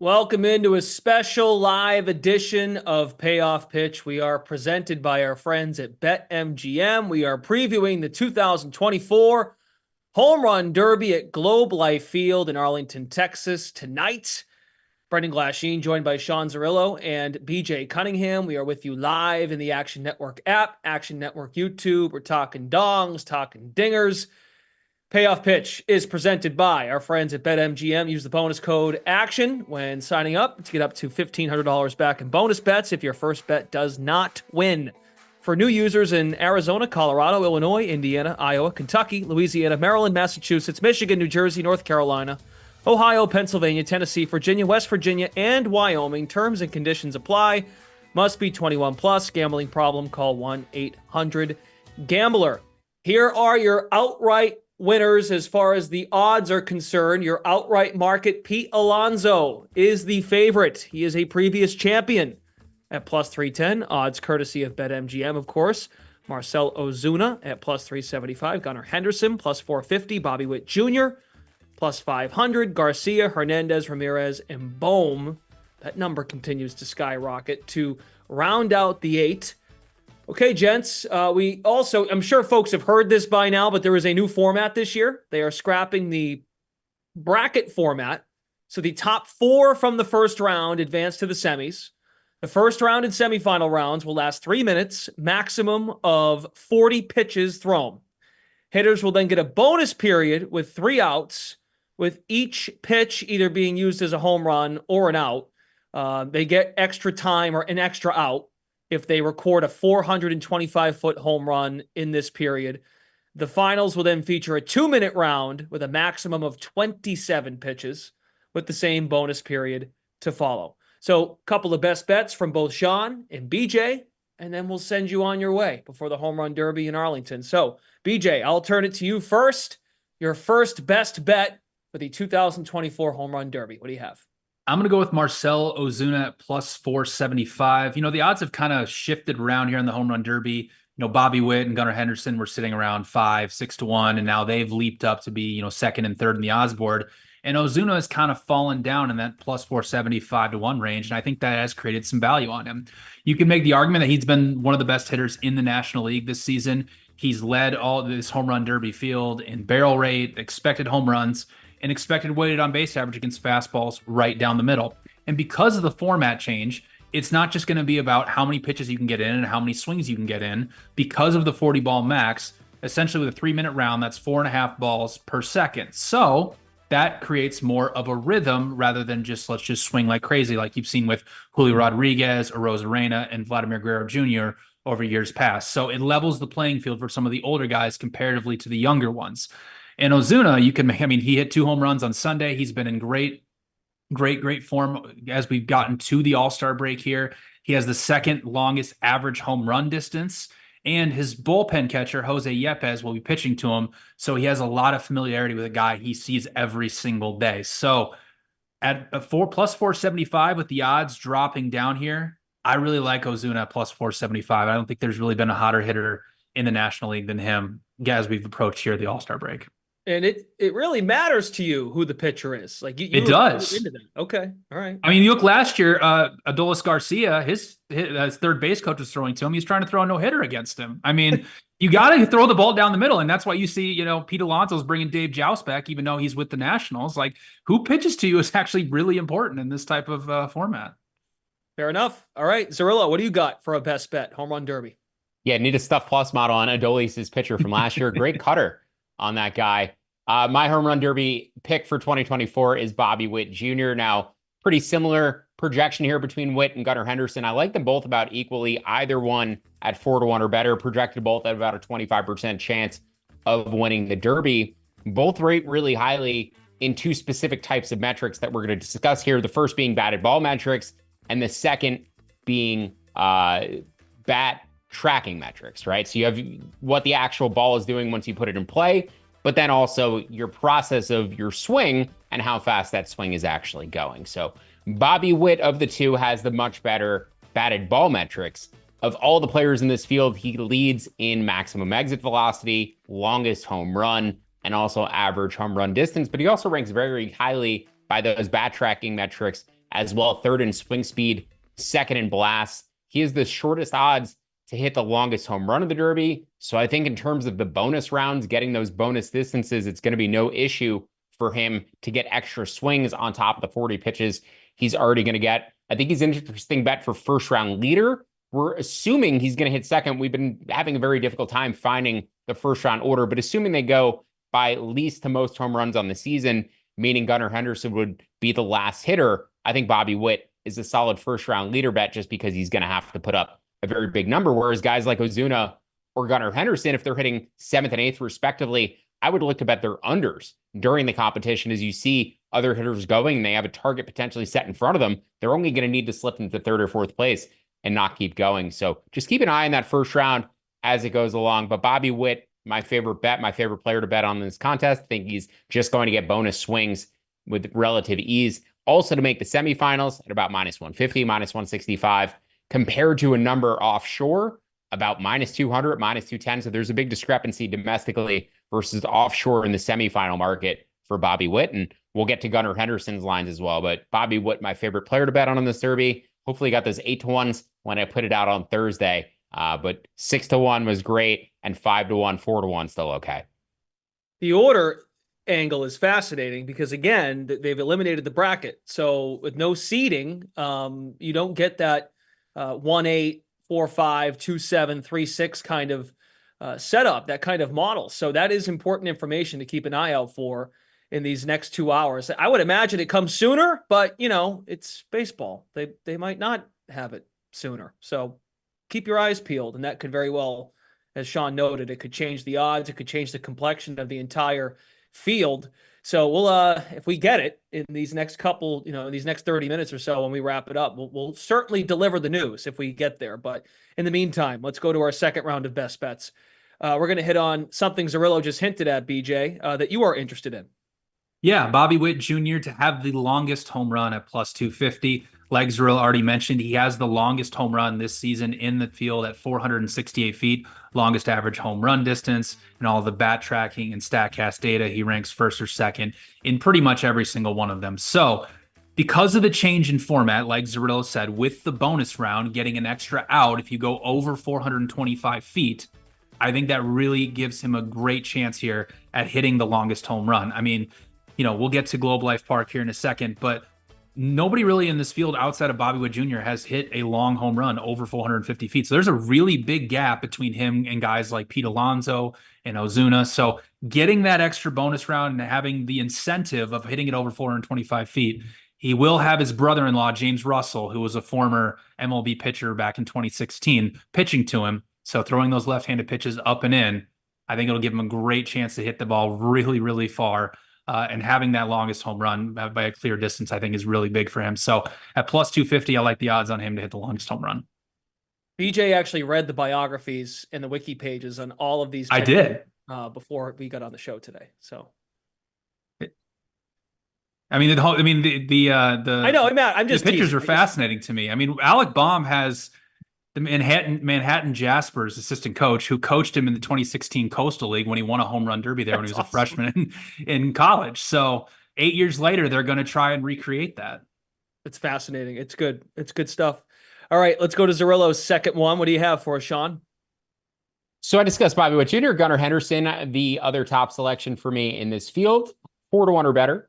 Welcome into a special live edition of Payoff Pitch. We are presented by our friends at BetMGM. We are previewing the 2024 Home Run Derby at Globe Life Field in Arlington, Texas tonight. Brendan Glasheen joined by Sean Zerillo and BJ Cunningham. We are with you live in the Action Network app, Action Network YouTube. We're talking dongs, talking dingers. Payoff Pitch is presented by our friends at BetMGM. Use the bonus code ACTION when signing up to get up to $1,500 back in bonus bets if your first bet does not win. For new users in Arizona, Colorado, Illinois, Indiana, Iowa, Kentucky, Louisiana, Maryland, Massachusetts, Michigan, New Jersey, North Carolina, Ohio, Pennsylvania, Tennessee, Virginia, West Virginia, and Wyoming, terms and conditions apply. Must be 21 plus. Gambling problem, call 1-800-GAMBLER. Here are your outright winners as far as the odds are concerned. Your outright market, Pete Alonso is the favorite. He is a previous champion at plus 310. Odds courtesy of BetMGM, of course. Marcell Ozuna at plus 375. Gunnar Henderson plus 450. Bobby Witt Jr. plus 500. Garcia, Hernandez, Ramirez, and Bohm. That number continues to skyrocket to round out the 8. Okay, gents, we also, I'm sure folks have heard this by now, but there is a new format this year. They are scrapping the bracket format. So the top 4 from the first round advance to the semis. The first round and semifinal rounds will last 3 minutes, maximum of 40 pitches thrown. Hitters will then get a bonus period with 3 outs, with each pitch either being used as a home run or an out. They get extra time or an extra out if they record a 425-foot home run in this period. The finals will then feature a 2-minute round with a maximum of 27 pitches with the same bonus period to follow. So a couple of best bets from both Sean and BJ, and then we'll send you on your way before the Home Run Derby in Arlington. So BJ, I'll turn it to you first. Your first best bet for the 2024 Home Run Derby. What do you have? I'm going to go with Marcell Ozuna at plus 475. The odds have kind of shifted around here in the Home Run Derby. Bobby Witt and Gunnar Henderson were sitting around 5, 6 to 1, and now they've leaped up to be, second and third in the odds board. And Ozuna has kind of fallen down in that plus 475 to 1 range, and I think that has created some value on him. You can make the argument that he's been one of the best hitters in the National League this season. He's led all this Home Run Derby field in barrel rate, expected home runs, and expected weighted on base average against fastballs right down the middle. And because of the format change, it's not just going to be about how many pitches you can get in and how many swings you can get in. Because of the 40 ball max, essentially with a 3-minute round, that's 4.5 balls per second. So that creates more of a rhythm rather than just let's just swing like crazy like you've seen with Julio Rodriguez, Ozuna, and Vladimir Guerrero Jr. over years past. So it levels the playing field for some of the older guys comparatively to the younger ones. And Ozuna, he hit 2 home runs on Sunday. He's been in great form as we've gotten to the All-Star break here. He has the second longest average home run distance, and his bullpen catcher, Jose Yepes, will be pitching to him. So he has a lot of familiarity with a guy he sees every single day. So at a plus 475 with the odds dropping down here, I really like Ozuna at plus 475. I don't think there's really been a hotter hitter in the National League than him as we've approached here the All-Star break. And it really matters to you who the pitcher is. Like you it does. Into that. Okay. All right. You look last year, Adolis Garcia, his third base coach was throwing to him. He's trying to throw a no-hitter against him. You got to throw the ball down the middle. And that's why you see, Pete Alonso's bringing Dave Joust back, even though he's with the Nationals. Like, who pitches to you is actually really important in this type of format. Fair enough. All right. Zerillo, what do you got for a best bet? Home Run Derby. Yeah, need a stuff plus model on Adolis' pitcher from last year. Great cutter on that guy. My Home Run Derby pick for 2024 is Bobby Witt Jr. Now, pretty similar projection here between Witt and Gunnar Henderson. I like them both about equally, either one at 4 to 1 or better, projected both at about a 25% chance of winning the Derby. Both rate really highly in 2 specific types of metrics that we're going to discuss here. The first being batted ball metrics, and the second being bat tracking metrics, right? So you have what the actual ball is doing once you put it in play, but then also your process of your swing and how fast that swing is actually going. So Bobby Witt of the 2 has the much better batted ball metrics. Of all the players in this field, he leads in maximum exit velocity, longest home run, and also average home run distance. But he also ranks very highly by those bat tracking metrics as well. Third in swing speed, second in blast. He has the shortest odds to hit the longest home run of the Derby. So I think in terms of the bonus rounds, getting those bonus distances, it's going to be no issue for him to get extra swings on top of the 40 pitches he's already going to get. I think he's an interesting bet for first round leader. We're assuming he's going to hit second. We've been having a very difficult time finding the first round order, but assuming they go by least to most home runs on the season, meaning Gunnar Henderson would be the last hitter, I think Bobby Witt is a solid first round leader bet just because he's going to have to put up a very big number. Whereas guys like Ozuna or Gunnar Henderson, if they're hitting 7th and 8th respectively, I would look to bet their unders during the competition. As you see other hitters going and they have a target potentially set in front of them, they're only going to need to slip into 3rd or 4th place and not keep going. So just keep an eye on that first round as it goes along. But Bobby Witt, my favorite bet, my favorite player to bet on this contest. I think he's just going to get bonus swings with relative ease. Also to make the semifinals at about -150, -165, compared to a number offshore about -200, -210. So there's a big discrepancy domestically versus offshore in the semifinal market for Bobby Witt. And we'll get to Gunnar Henderson's lines as well. But Bobby Witt, my favorite player to bet on this Derby. Hopefully got those 8-to-1s when I put it out on Thursday. But 6-to-1 was great, and 5-to-1, 4-to-1 still okay. The order angle is fascinating because, again, they've eliminated the bracket. So with no seeding, you don't get that 1-8, 4-5, 2-7, 3-6 kind of setup, that kind of model. So that is important information to keep an eye out for in these next 2 hours. I would imagine it comes sooner, but, it's baseball. They might not have it sooner. So keep your eyes peeled, and that could very well, as Sean noted, it could change the odds. It could change the complexion of the entire field. So we'll, if we get it in these next couple, in these next 30 minutes or so, when we wrap it up, we'll certainly deliver the news if we get there. But in the meantime, let's go to our second round of best bets. We're going to hit on something Zerillo just hinted at, BJ, that you are interested in. Yeah, Bobby Witt Jr. to have the longest home run at +250. Like Zerillo already mentioned, he has the longest home run this season in the field at 468 feet, longest average home run distance, and all the bat tracking and StatCast data. He ranks first or second in pretty much every single one of them. So because of the change in format, like Zerillo said, with the bonus round, getting an extra out if you go over 425 feet, I think that really gives him a great chance here at hitting the longest home run. I mean, we'll get to Globe Life Park here in a second, but nobody really in this field outside of Bobby Witt Jr. has hit a long home run over 450 feet. So there's a really big gap between him and guys like Pete Alonso and Ozuna. So getting that extra bonus round and having the incentive of hitting it over 425 feet, he will have his brother-in-law, James Russell, who was a former MLB pitcher back in 2016, pitching to him. So throwing those left-handed pitches up and in, I think it'll give him a great chance to hit the ball really, really far. And having that longest home run by a clear distance, I think, is really big for him. So at +250, I like the odds on him to hit the longest home run. BJ actually read the biographies and the wiki pages on all of these. I did before we got on the show today. So, I mean, I know, Matt. I'm just the pictures are fascinating to me. I mean, Alec Baum has the Manhattan Jaspers assistant coach who coached him in the 2016 Coastal League when he won a home run derby there when he was a freshman in college. So 8 years later, they're going to try and recreate that. It's fascinating. It's good. It's good stuff. All right, let's go to Zerillo's second one. What do you have for us, Sean? So I discussed Bobby Witt Jr., Gunnar Henderson, the other top selection for me in this field. 4-to-1 or better.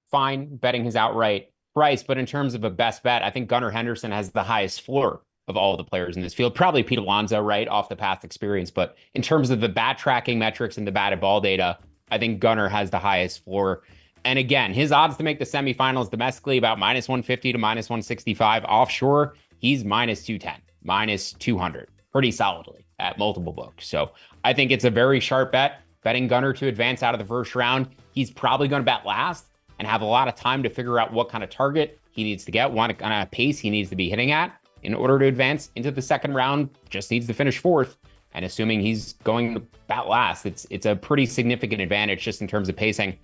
Fine betting his outright price. But in terms of a best bet, I think Gunnar Henderson has the highest floor of all the players in this field. Probably Pete Alonso, right, off the past experience. But in terms of the bat tracking metrics and the batted ball data, I think Gunnar has the highest floor. And again, his odds to make the semifinals domestically about -150 to -165. Offshore, he's -210, -200, pretty solidly at multiple books. So I think it's a very sharp bet. Betting Gunnar to advance out of the first round. He's probably going to bat last and have a lot of time to figure out what kind of target he needs to get, what kind of pace he needs to be hitting at. In order to advance into the second round, just needs to finish 4th. And assuming he's going to bat last, it's a pretty significant advantage just in terms of pacing.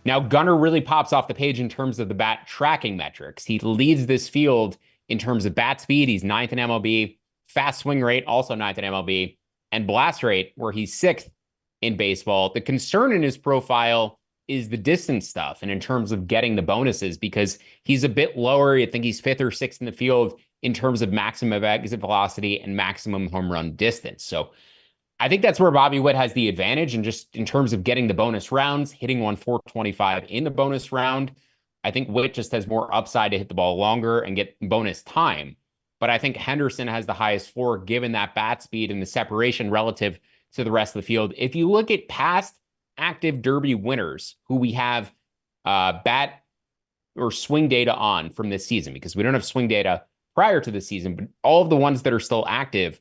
Now, Gunnar really pops off the page in terms of the bat tracking metrics. He leads this field in terms of bat speed. He's 9th in MLB. Fast swing rate, also 9th in MLB. And blast rate, where he's 6th in baseball. The concern in his profile is the distance stuff and in terms of getting the bonuses, because he's a bit lower. I think he's 5th or 6th in the field in terms of maximum exit velocity and maximum home run distance. So I think that's where Bobby Witt has the advantage. And just in terms of getting the bonus rounds, hitting 425 in the bonus round, I think Witt just has more upside to hit the ball longer and get bonus time. But I think Henderson has the highest floor given that bat speed and the separation relative to the rest of the field. If you look at past active Derby winners who we have bat or swing data on from this season, because we don't have swing data prior to the season, but all of the ones that are still active,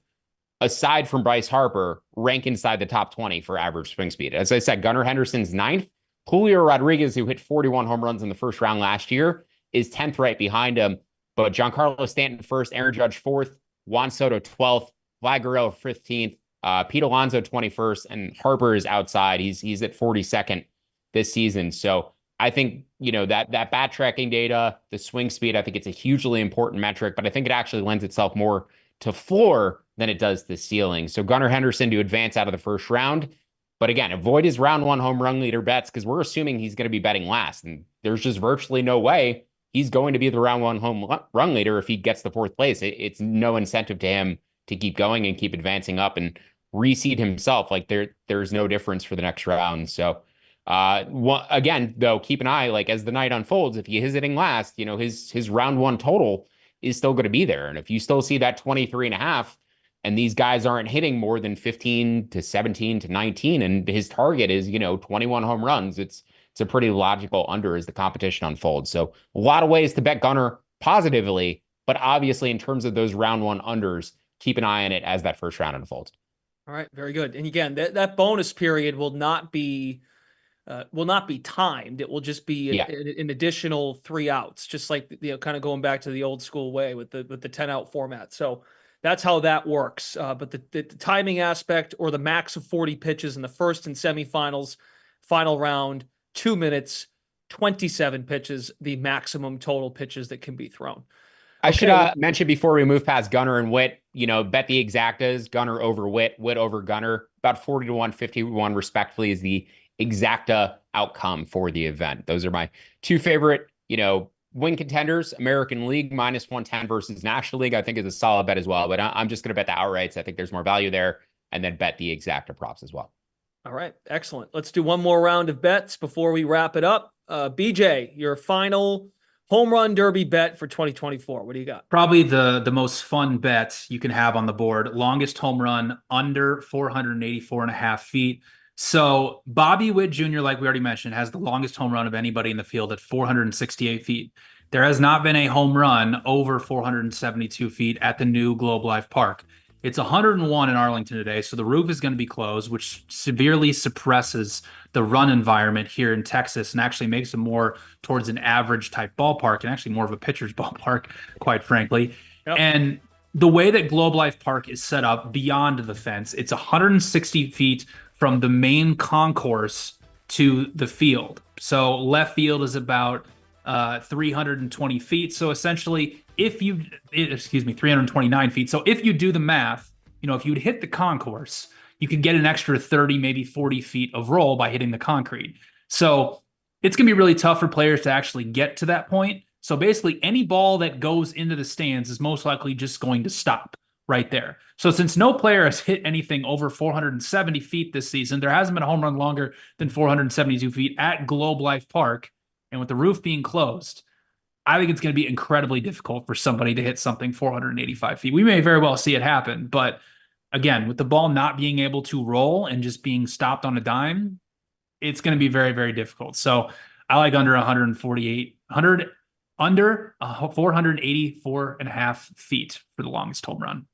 aside from Bryce Harper, rank inside the top 20 for average swing speed. As I said, Gunnar Henderson's 9th. Julio Rodriguez, who hit 41 home runs in the first round last year, is 10th right behind him. But Giancarlo Stanton 1st, Aaron Judge 4th, Juan Soto 12th, Vlad Guerrero 15th, Pete Alonso 21st, and Harper is outside. He's at 42nd this season. So I think, that bat tracking data, the swing speed, I think it's a hugely important metric, but I think it actually lends itself more to floor than it does the ceiling. So Gunnar Henderson to advance out of the first round. But again, avoid his round 1 home run leader bets, because we're assuming he's going to be betting last. And there's just virtually no way he's going to be the round 1 home run leader if he gets the 4th place. It's no incentive to him to keep going and keep advancing up and reseed himself. Like there's no difference for the next round. So again, though, keep an eye, like as the night unfolds, if he is hitting last, his round 1 total is still going to be there. And if you still see that 23.5 and these guys aren't hitting more than 15 to 17 to 19, and his target is, 21 home runs, it's a pretty logical under as the competition unfolds. So a lot of ways to bet Gunnar positively, but obviously in terms of those round 1 unders, keep an eye on it as that first round unfolds. All right, very good. And again, that bonus period will not be timed. It will just be an additional 3 outs, just like, kind of going back to the old school way with the 10 out format. So that's how that works. But the timing aspect, or the max of 40 pitches in the first and semifinals, final round, 2 minutes, 27 pitches, the maximum total pitches that can be thrown. I should mention before we move past Gunnar and Witt, bet the exactas, Gunnar over Witt, Witt over Gunnar, about 40-1, 50-1 respectively is the exacta outcome for the event. Those are my 2 favorite, win contenders. American League -110 versus National League, I think, is a solid bet as well. But I'm just going to bet the outrights. I think there's more value there, and then bet the exacta props as well. All right, excellent. Let's do one more round of bets before we wrap it up. BJ, your final home run derby bet for 2024. What do you got? Probably the most fun bet you can have on the board. Longest home run under 484.5 feet. So Bobby Witt Jr., like we already mentioned, has the longest home run of anybody in the field at 468 feet. There has not been a home run over 472 feet at the new Globe Life Park. It's 101 in Arlington today, so the roof is going to be closed, which severely suppresses the run environment here in Texas and actually makes it more towards an average type ballpark, and actually more of a pitcher's ballpark, quite frankly. Yep. And the way that Globe Life Park is set up beyond the fence, it's 160 feet from the main concourse to the field. So left field is about 320 feet. So essentially, 329 feet. So if you do the math, if you'd hit the concourse, you could get an extra 30, maybe 40 feet of roll by hitting the concrete. So it's going to be really tough for players to actually get to that point. So basically, any ball that goes into the stands is most likely just going to stop right there. So since no player has hit anything over 470 feet this season, there hasn't been a home run longer than 472 feet at Globe Life Park. And with the roof being closed, I think it's going to be incredibly difficult for somebody to hit something 485 feet. We may very well see it happen, but again, with the ball not being able to roll and just being stopped on a dime, it's going to be very, very difficult. So I like under 484.5 feet for the longest home run.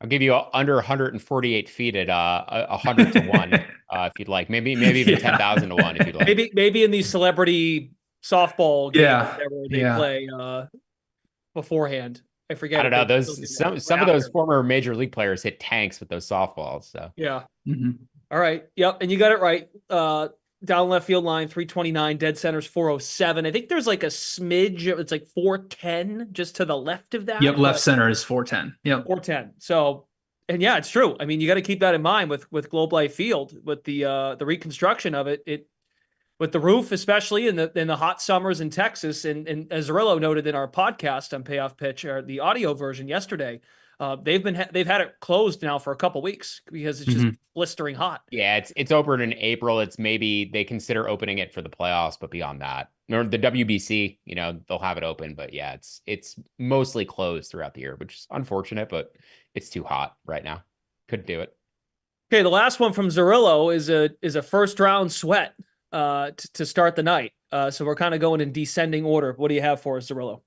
I'll give you under 148 feet at 100 to 1 if you'd like. Maybe even 10,000 to 1 if you'd like. Maybe in these celebrity softball games they play beforehand. I forget. I don't know. Some of those former major league players hit tanks with those softballs. So yeah. Mm-hmm. All right. Yep. And you got it right. Down left field line, 329, dead center's 407. I think there's like a smidge. It's like 410 just to the left of that. Yep. Left center is 410. Yep. 410. So, and yeah, it's true. I mean, you got to keep that in mind with Globe Life Field, with the reconstruction of it. with the roof, especially in the hot summers in Texas. And as Zerillo noted in our podcast on Payoff Pitch, or the audio version yesterday, they've had it closed now for a couple weeks because it's just blistering hot. Yeah, it's open in April. It's maybe they consider opening it for the playoffs, but beyond that, or the WBC, they'll have it open. But yeah, it's mostly closed throughout the year, which is unfortunate, but it's too hot right now. Couldn't do it. Okay, the last one from Zerillo is a first round sweat to start the night. So we're kind of going in descending order. What do you have for us, Zerillo?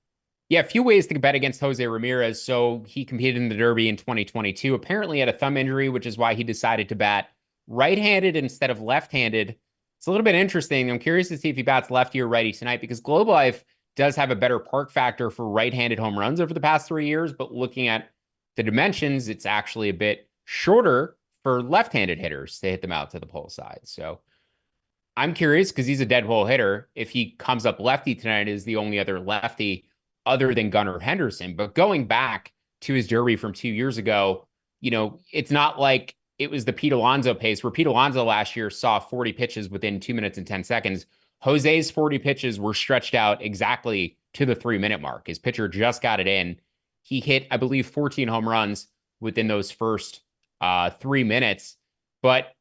Yeah, a few ways to bet against Jose Ramirez. So he competed in the Derby in 2022, apparently had a thumb injury, which is why he decided to bat right-handed instead of left-handed. It's a little bit interesting. I'm curious to see if he bats lefty or righty tonight, because Globe Life does have a better park factor for right-handed home runs over the past 3 years, but looking at the dimensions, it's actually a bit shorter for left-handed hitters to hit them out to the pole side. So I'm curious, because he's a dead pole hitter, if he comes up lefty tonight is the only other lefty other than Gunnar Henderson. But going back to his Derby from 2 years ago, it's not like it was the Pete Alonso pace, where Pete Alonso last year saw 40 pitches within 2 minutes and 10 seconds. Jose's 40 pitches were stretched out exactly to the 3-minute mark. His pitcher just got it in. He hit, I believe, 14 home runs within those first 3 minutes. But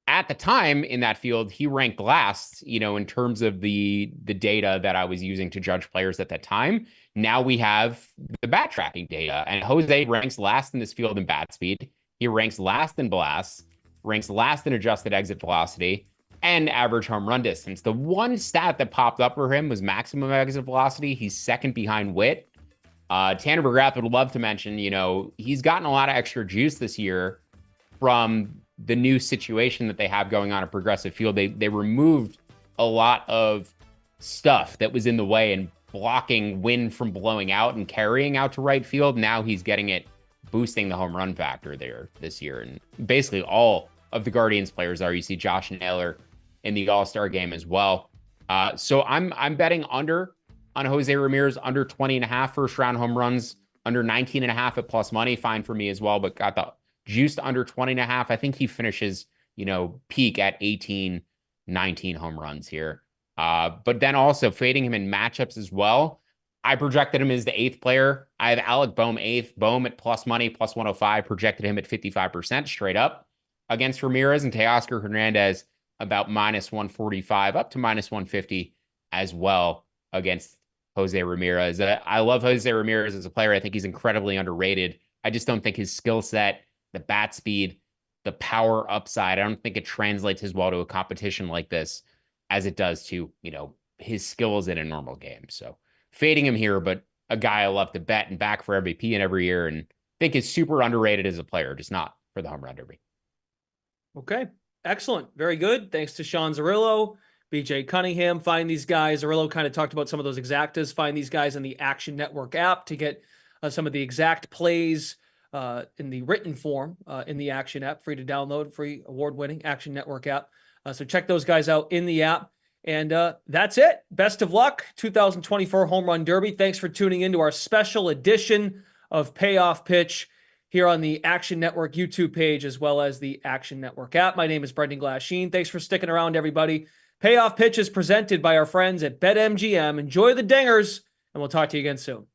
at the time in that field, he ranked last, in terms of the data that I was using to judge players at that time. Now we have the bat tracking data, and Jose ranks last in this field in bat speed. He ranks last in blasts, ranks last in adjusted exit velocity, and average home run distance. The one stat that popped up for him was maximum exit velocity. He's second behind Witt. Tanner McGrath would love to mention, he's gotten a lot of extra juice this year from the new situation that they have going on at Progressive Field. They removed a lot of stuff that was in the way and blocking wind from blowing out and carrying out to right field. Now he's getting it, boosting the home run factor there this year. And basically all of the Guardians players are. You see Josh Naylor in the All-Star game as well. So I'm betting under on Jose Ramirez, under 20.5 first round home runs, under 19.5 at plus money. Fine for me as well, but got the juiced under 20.5. I think he finishes, peak at 18, 19 home runs here. But then also fading him in matchups as well. I projected him as the 8th player. I have Alec Bohm 8th. Bohm at plus money, plus 105. Projected him at 55% straight up against Ramirez, and Teoscar Hernandez about minus 145 up to minus 150 as well against Jose Ramirez. I love Jose Ramirez as a player. I think he's incredibly underrated. I just don't think his skill set, the bat speed, the power upside, I don't think it translates as well to a competition like this as it does to, his skills in a normal game. So fading him here, but a guy I love to bet and back for MVP in every year, and think is super underrated as a player, just not for the home run derby. Okay. Excellent. Very good. Thanks to Sean Zerillo, BJ Cunningham. Find these guys. Zerillo kind of talked about some of those exactas. Find these guys in the Action Network app to get some of the exact plays in the written form in the Action app. Free to download, free award-winning Action Network app. So check those guys out in the app. And that's it. Best of luck, 2024 Home Run Derby. Thanks for tuning into our special edition of Payoff Pitch here on the Action Network YouTube page, as well as the Action Network app. My name is Brendan Glasheen. Thanks for sticking around, everybody. Payoff Pitch is presented by our friends at BetMGM. Enjoy the dingers, and we'll talk to you again soon.